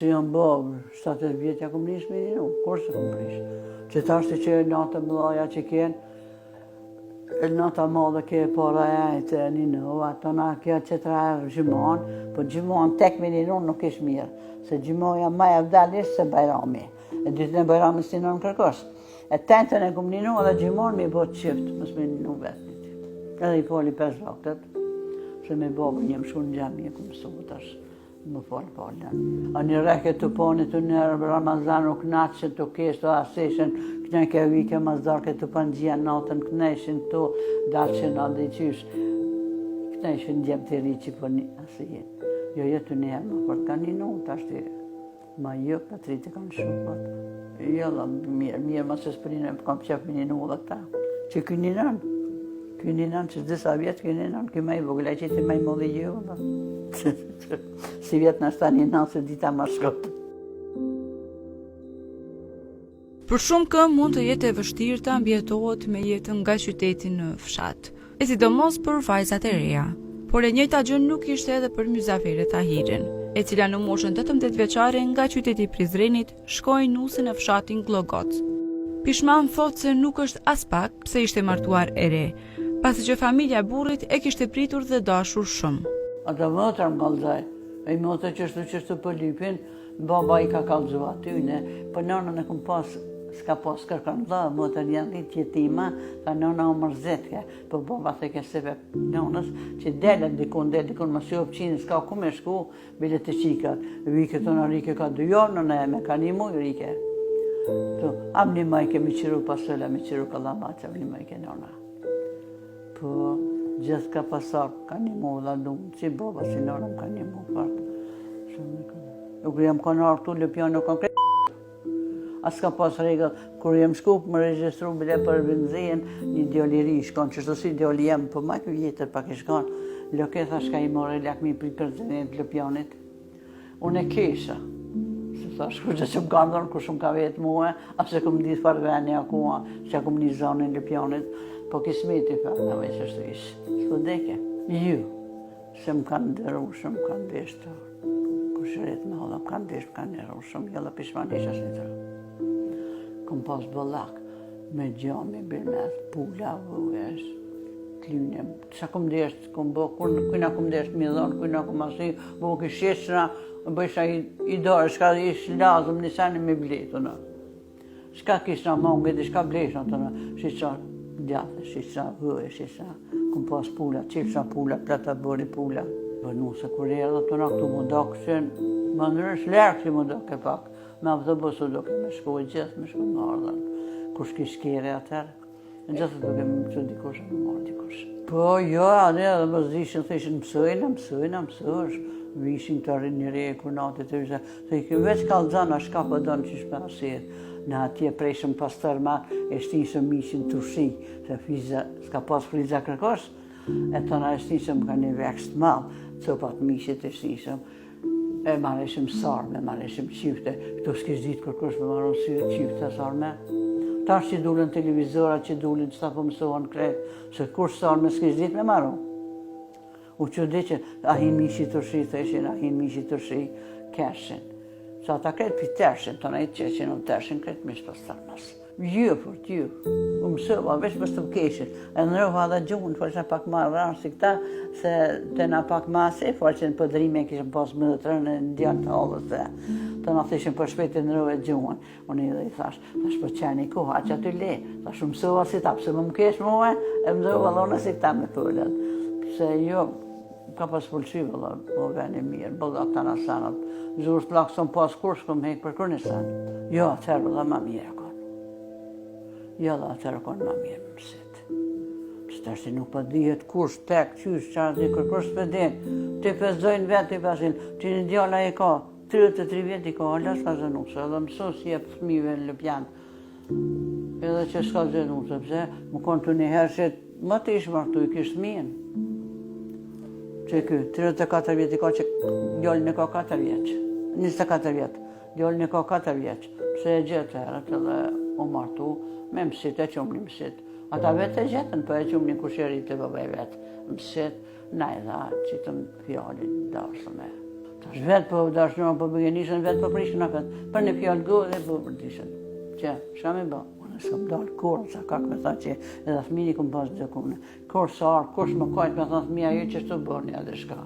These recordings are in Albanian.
Që jam babë, 70 vjetë ja kom prish me një nuk, kur se kom prish. Që ta është që natë mëdhaja që kjenë, nata madhe ke para jajtë një në, ato na kjo që të rajë gjimon, po gjimon tek me një nuk ish mirë, se gjimoja ma e vdalisht se bajrami. E dytën e bajrami si në kërkos. E tentën e kom një në dhe gjimon me i bot qift, mës me një në vetë një ty. Edhe i poli 5 vaktet, se me babë një më shku në gjemi e kom mësumë tash, më falë. A një reke të poni të nërë, Ramazan u knatë që të keshtë o aseshen, kënë ke vike mazdarke të pangjia natën, këneshin të dalëshin a dhe i qysh, këneshin gjem të ri që për një asijen. Jo jetë një herë më për të kanë një nunë, të ashtë ma jo, për të rritë kanë shumë për të. Jo, dhe mirë, ma se s'përinë, për kam qef me një nunë dhe këta. Që kënë një nënë, që disa vjetë kënë një nënë, kënë ma i vogële që ti ma i modhe jo, si vjetë në ashta një nënë, se dita ma shkotë. Për shumë këm mund të jetë e vështirë të ambjetohet me jetën nga qyteti në fshat, e sidomos për vajzat e reja. Por e njëjta gjë nuk ishte edhe për Myzafere Tahirin, e cila në moshën 18 vjeçare nga qyteti Prizrenit shkoi nuse në fshatin Glogoc. Pishman thotë se nuk është as pak pse ishte martuar e re, pasi që familja e burrit e kishte pritur dhe dashur shumë. Ata vëtër më kallëzaj, e i motë qështu për lypin, baba i ka kallëzu atyne, për nënën e kom pas, s'ka pas kërkan dha, motër janë një tjetima, ta nëna o mërzetke, për baba the ke sebe nënës, që delën dikun më si opqinë, s'ka ku me shku, bile të qikat, vike të në rike ka 2 orë, nëna e me ka një muj rike. Am një majke me qiru pasële, me qiru kalamac, am një majke nëna. Po, gjithë ka pasar, ka një muj dhe dumë, që baba si nënëm ka një muj partë. Nuk jam konar tu lëpjanë në konkret. As ka pas regëll, kur jem shkup më regjistru bile për benzin, një djoli ri shkon, qështu si djoli jem, për ma kjo vjetër pak i shkon, loke thash ka i more lakmi për kërzenit lëpjanit. Unë e kesha, se thash kur që më kanë kur shumë ka vetë muhe, apse këm ditë farveni akua, që këm një zonin lëpjanit, po kismeti për në veç është ishë, s'po deke. Ju, se më kanë dëru shumë, më kanë beshtë, kur shëret me hodha, më kanë beshtë, më kanë dëru shumë, jella pishmanisht është një tërë. Kom pas bëllak, me gjami, birmet, pula, vëvesh, klyne. Qa kom deshtë, kom bë, kujna kom deshtë mi dhonë, kujna kom asi, bo kësheshtra, bësha i dorë, shka ish lazëm një sani me bletë, në. Shka kishna mongët, shka bleshna, të në, shisha djathë, shisha vëve, shisha, kom pas pula, qilësha pula, plata bëri pula. Vënu se kur erdha të në këtu më dokë, që më nërësh lërë që më dokë e pak. Me autobusu do kemi shkoj gjithë, me shkoj më ardhen. Kush kish kere atër, në gjithë do kemi që dikush e më marrë dikush. Po, jo, anë edhe më zishin, theshin mësojnë, vishin të rrinë një rejë, kur natit të vishë, të i këmë veç kalëzana, shka për donë që shpe asirë. Në atje prejshëm pas tërma, e shtisëm mishin të ushi, se fiza, s'ka pas friza kërkosh, e tëna e shtisëm ka një vekst malë, copat mishit e shtisëm. E marreshim sarme, marreshim qifte, këto s'kish ditë kërkosh me marron si qifte sarme. Tash që dullin televizora, që dullin që ta po mësohan kretë, se kur sarme s'kish ditë me marron. U që di që ahin mishi të rshi, theshin, ahin mishi të rshi, keshin. Sa ta kretë për tershin, të nejtë qeqin u tershin, kretë mish për sarmas. Ju për t'ju, u mësova, veç për së të keshin. E në rëva dhe gjuhën, fërshën pak ma rranë si këta, se të na pak ma se, fërshën për drime kishën pas më dhe të rënë në djarë të allës dhe të na thishën për shpetin në rëve gjuhën. Unë i dhe i thash për qeni koha që aty le, thash u mësova si ta, pëse më më kesh muhe, e mësova dhona si këta me pëllet. Pse jo, ka pas pëlqyve dhe më veni mirë, bëllë ata në sanat. Zurës të lakë son pas kur shkom hek për kërë një sanë. Jo, atërë dhe ma mirë. Jo dhe atërë konë ma mirë më mësit. Që të ashtë nuk pa dihet kush, tek, qysh, qarë, kërkosh për din. Të pëzdojnë vetë, të pasin, që një djalla e ka, 33 vjetë i ka, alas ka zënusë, edhe mësos je për fëmive në lëpjanë. Edhe që s'ka zënusë, pëse, më konë të një herë që më të ishë martu, i kishtë minë. Që kë, 34 vjetë i ka që djallën e ka 4 vjeqë, 24 vjetë, djallën e ka 4 vjeqë, pëse e gjithë herët edhe u martu, me mësit e qumë një mësit. Ata vetë e gjetën, për e qumë një kusherit e bëbej vetë. Mësit, na i dha që të fjallin dashë me. Tash vetë po dashnua po bëgjenishën, vetë po prishën afet. Për një fjallë gojë dhe po përdishën. Që, shka me ba? Unë s'kam dalë kurë, sa kak me tha që edhe fmini këm pas gjëkune. Kur sarë, kush më kajtë me tha fmija ju që shtu bërni edhe shka.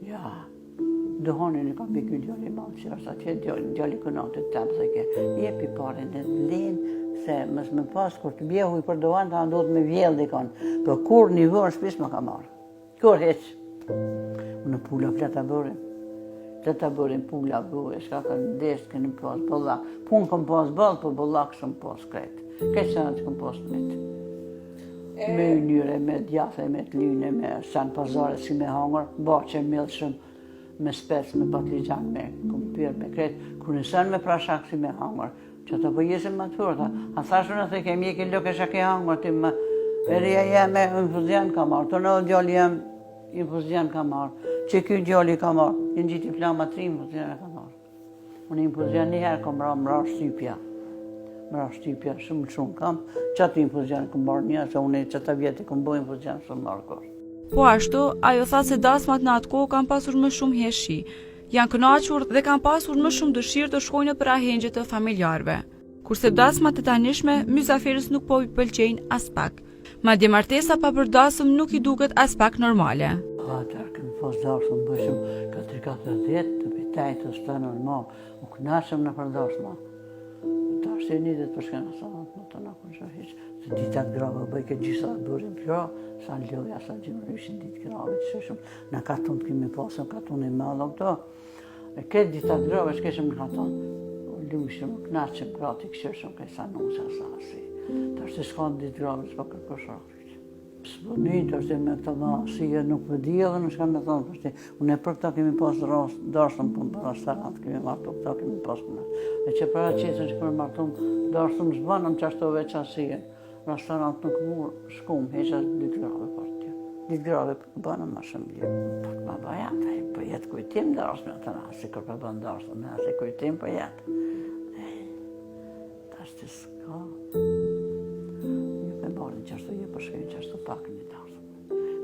Ja, dëhonin e kam bëjkë djali malë që është atje djali kënatit të të ke. Jepi pare në lenë, se mës me pas, kur të bjehu i për doan, ta ndodhë me vjellë dikon. Për kur një vërë shpis më ka marë. Kur heqë. Unë pula fleta bërim. Fleta bërim pula bëhe, shka ka në deshtë kënë pas bëlla. Punë këm pas bëllë, për bëlla këshëm pas kretë. Këtë sanë që këm pas metë. Me njëre, me djafe, me të lyne, me sanë pazare si me hangër, bache, milëshëm, me spec, me patligjan, me kumpir, me kretë. Kër në sanë me prashak si me hangër, që të pëjesim më të fërta. A thashë në të kemi e ke lëke shake hangër, ti më eria jeme infuzian ka marë, të në djali jem infuzian ka marë, që kjo djali ka marë, në gjithi flama 3 infuzian ka marë. Unë infuzian njëherë kam mra shtypja. Mra shtypja shumë kam, qatë infuzian kam marë një, se unë që të vjetë kam bo infuzian shumë marë kërë. Po ashtu, ajo tha se dasmat në atë kohë kanë pasur më shumë heshi. Janë kënaqur dhe kanë pasur më shumë dëshirë të shkojnë për ahengje të familjarëve. Kurse dasmat e tanishme, myzaferës nuk po i pëlqejnë as pak. Madje martesa pa për dasëm nuk i duket as pak normale. Atër kemi pas dasëm bëshëm 4-4 të pitajtës të normal, u knashëm në për dasma. Ta është e njëtet për shkena sa në të nakon që heqë. Se ditat grave bëjke gjitha bërim pjo, sa ljoja, sa gjimë ryshin ditë grave që shumë. Në katun të kemi pasëm, katun e madho këto. E këtë ditat grave që keshëm në katun. Lushëm, knaqëm, grati këshëshëm, kaj sa nusë asasi. Ta është e shkon ditë grave që pa kërkosh rakrit. Së përnit është e me këta asije nuk vëdi edhe në shka me thonë përshti. Unë e për këta kemi pas darësëm për në restorant, kemi martu këta kemi pas kënat. E që për atë qesën që kërë martu darësëm zbanëm që ashtu veç asije. Restorant nuk mu shkum, heqa ditë grave për tje. Ditë grave për banëm ma shumë bje. Pak ma bajat, për jetë kujtim darësëm të nga, si kërë për banë darësëm, si kujtim për jetë. Ashtë s'ka. Një me bërë që ashtu një përshkejnë që ashtu pak një dasëm.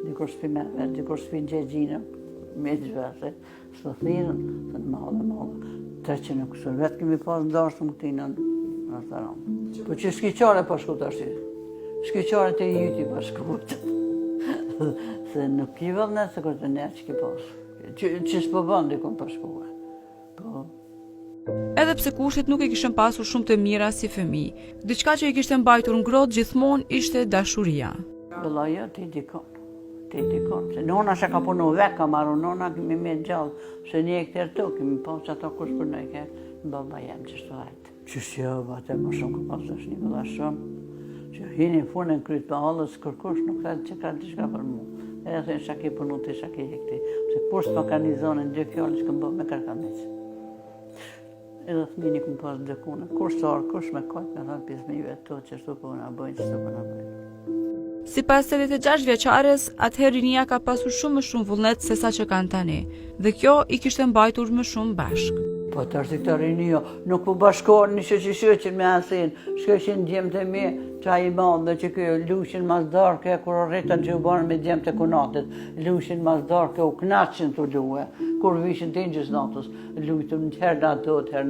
Dikur s'pi me vetë, dikur s'pi në gjegjinë, me gjvese, s'po thirën, të në madhe. 300 kësër vetë kemi pas në dasëm këti në restorant. Po që s'kiqare pa shkut ashtu. S'kiqare të jyti pa shkut. Se nuk i vëllë nëse kërë të ne që ki pas. Që s'po bënë dikon pa shkue. Po. Edhe pse kushtet nuk i kishën pasur shumë të mira si fëmijë, diçka që i kishte mbajtur ngrohtë gjithmonë ishte dashuria. Bëlla jo, ti dikon. Se nona që ka punu vek, ka marru nona, kemi me gjallë, se një e këtër të, kemi pas që ato kush për nëjke, në baba jem që shtu hajtë. Që shjo, vate më shumë ka pas është një bëlla shumë, që hini funën krytë për halës, kërkush nuk thajtë që ka të shka për mu. Edhe thënë shaki punu të shaki e këti, se kush të ka një zonë në dy fjallë që këmë bë me kërkanicë. Edhe thmini këmë pas dëkune, kur sarë, kush me kajtë, me thënë pjesmive të që shtu për në bëjnë, që shtu për në bëjnë. Si pas 86 vjeçares, atëherë rinia ka pasur shumë më shumë vullnet se sa që kanë tani, dhe kjo i kishte mbajtur më shumë bashkë. Po të është këta rinio, nuk po bashkohen një shëqin me asin, shkëshin djemë të mi, qa i madhë dhe që kjo lushin mas darke, kur rritën që u banë me djemë të kunatit, lushin mas darke, u knaqin të luhe, kur vishin të ingjës natës, lujtëm herë në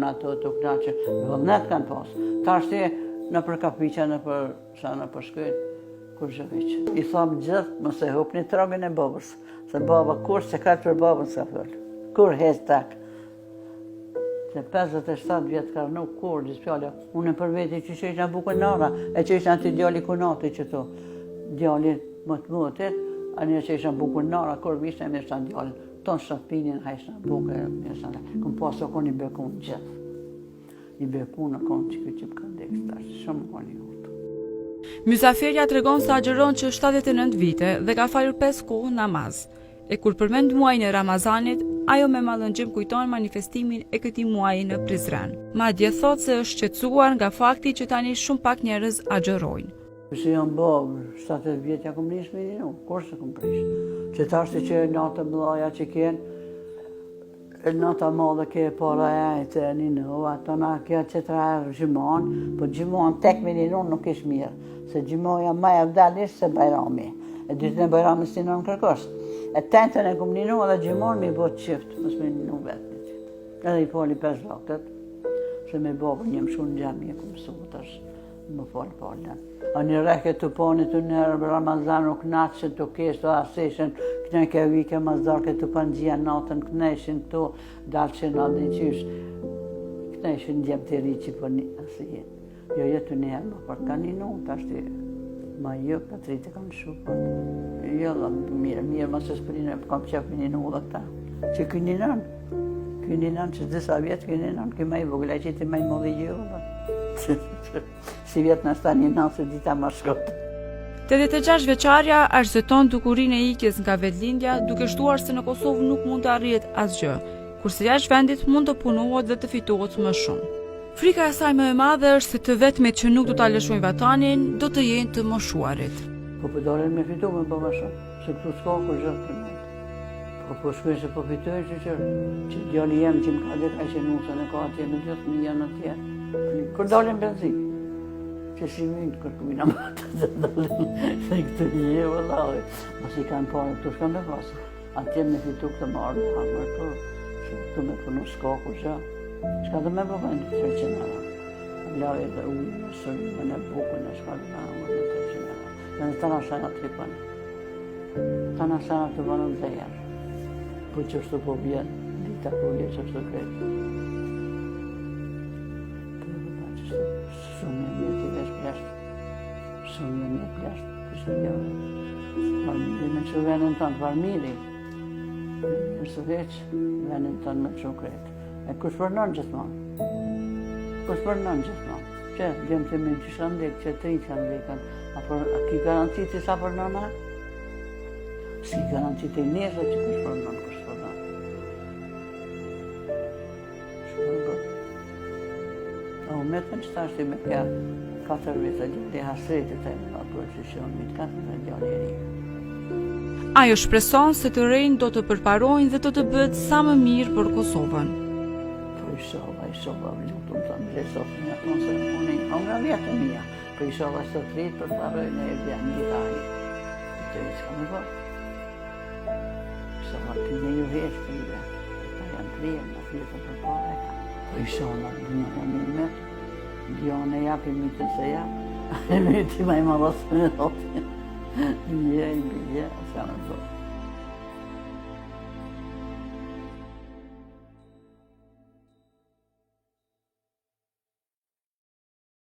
ato, të knaqin, vullnet kanë pas. Ta është në për kapiqa, në për sa në për shkojnë, kur zhëviqë. I thamë gjithë, mëse hup një trogën e babës, se baba kur se ka për babën s'ka fëllë, kur hez tak. Se 57 vjetë ka nuk kur, gjithë pjallë, unë për veti që ishë në bukën nara, e që ishë në të djali kunati që to, djali më të mëtet, a një që ishë në bukën nara, kur vishë e mirë në djali, tonë shtapinin, hajshë në bukë, këmë pasë o konë një bekun gjithë. Një bekun o konë që këtë që për këndekës, të ashtë shumë konë një urtë. Myzaferja tregon se agjeron që 79 vite dhe ka falur 5 kohë namaz. E kur përmend muajin e Ramazanit, ajo me mallëngjim kujton manifestimin e këtij muaji në Prizren. Madje thot se është shqetësuar nga fakti që tani shumë pak njerëz agjerojnë. Se jam babë, 70 vjetë ja kom njësë me një, kur se kom prishë. Që ta është që natë mëdhaja që kënë, nata madhe ke para e një në, ato na kjo që të rarë gjimon, po gjimon tek me një nuk ish mirë, se gjimoja ma e vdal ishtë se bajrami, e dytën e bajrami si në kërkosh. E tentën e kom ninu edhe gjimon me i bo të qift, mos me ninu vetë. Edhe i fali 5 vaktet, se me babën një më shku në gjami e kom mësu tash, më fali palën. A një reke të poni të në Ramazan u knaqën, të kesh, të aseshen, kënë ke vike mazdarke të pangjia natën, këneshin të dalë që në adin qysh, këneshin gjem të ri që për një asë jetë. Jo jetë një herë më për ka një nu, të ashtë ma jo, ka të rritë kanë shupë. Jo, dhe mirë, ma se s'përinë, kam qef një nu dhe këta. Që kënë një nënë, që disa vjetë kënë një nënë, kënë ma i vogla që ti ma i modhi jo, si vjetë në sta një nënë se dita ma shkotë. 86 vjeçarja arsyeton dukurinë e ikjes nga vetlindja, duke shtuar se në Kosovë nuk mund të arrihet asgjë, kurse jashtë vendit mund të punohet dhe të fitohet më shumë. Frika e saj më e madhe është se të vetmet që nuk do ta lëshojnë vatanin, do të jenë të moshuarit. Po përdojnë me fitu me bëma shumë, se këtu s'ka kur gjë të nëjtë. Po shkujnë se po fitojnë që djali jem që më ka dhe ka që nusën e ka atje në gjithë një janë atje. Kur dalin benzik, që si myndë kërkujna më të dalin, se këtë një vëllave. Mas i kanë parë, këtu shkanë dhe pasë. Atje me fitu këtë marë, hamër po, se këtu me punu s'ka kur gjë. Shka dhe me bëvend 300 euro. Lave dhe ujë, në sërë, në bukën, në shka dhe hamër në 300 euro. Dhe në të nasana të ripën. Të nasana të bënë në zejer. Po që është të po bjenë, dita po bjenë që është të krejtë. Shumë një të vesh pleshtë. Shumë një pleshtë, kështë një varmiri me që venën tonë, varmiri. Nërë veç, venën tonë me që krejtë. E kush përnon gjithmonë? Kush përnon gjithmonë? Që, gjemë të minë që shkanë ndekë, që 3 kanë ndekën. A ki garanci të sa përnona? S'ki garanci të njëse që kush përnon, kush përnon. Shkërë bërë. O me të në qëtashti me kja 4 vite gjëndi hasretit e në procesioni, me të 4 vite gjëndi e ri. Ajo shpreson se të rinj do të përparojnë dhe do të bëhet sa më mirë për Kosovën. I shova, lutum të më gjesofë një tonë se unë i nga vjetë mija, i shova së të rritë për parojnë e vjenë një taj. Të i s'ka me bërë. I shova të një ju veshë të një vjetë, ta janë të rritë, në fjetë për pare. I shova një një metë, djone japi mitën se japë, e miti ma i madhasë me thotë. Një, i bje, s'ka me bërë.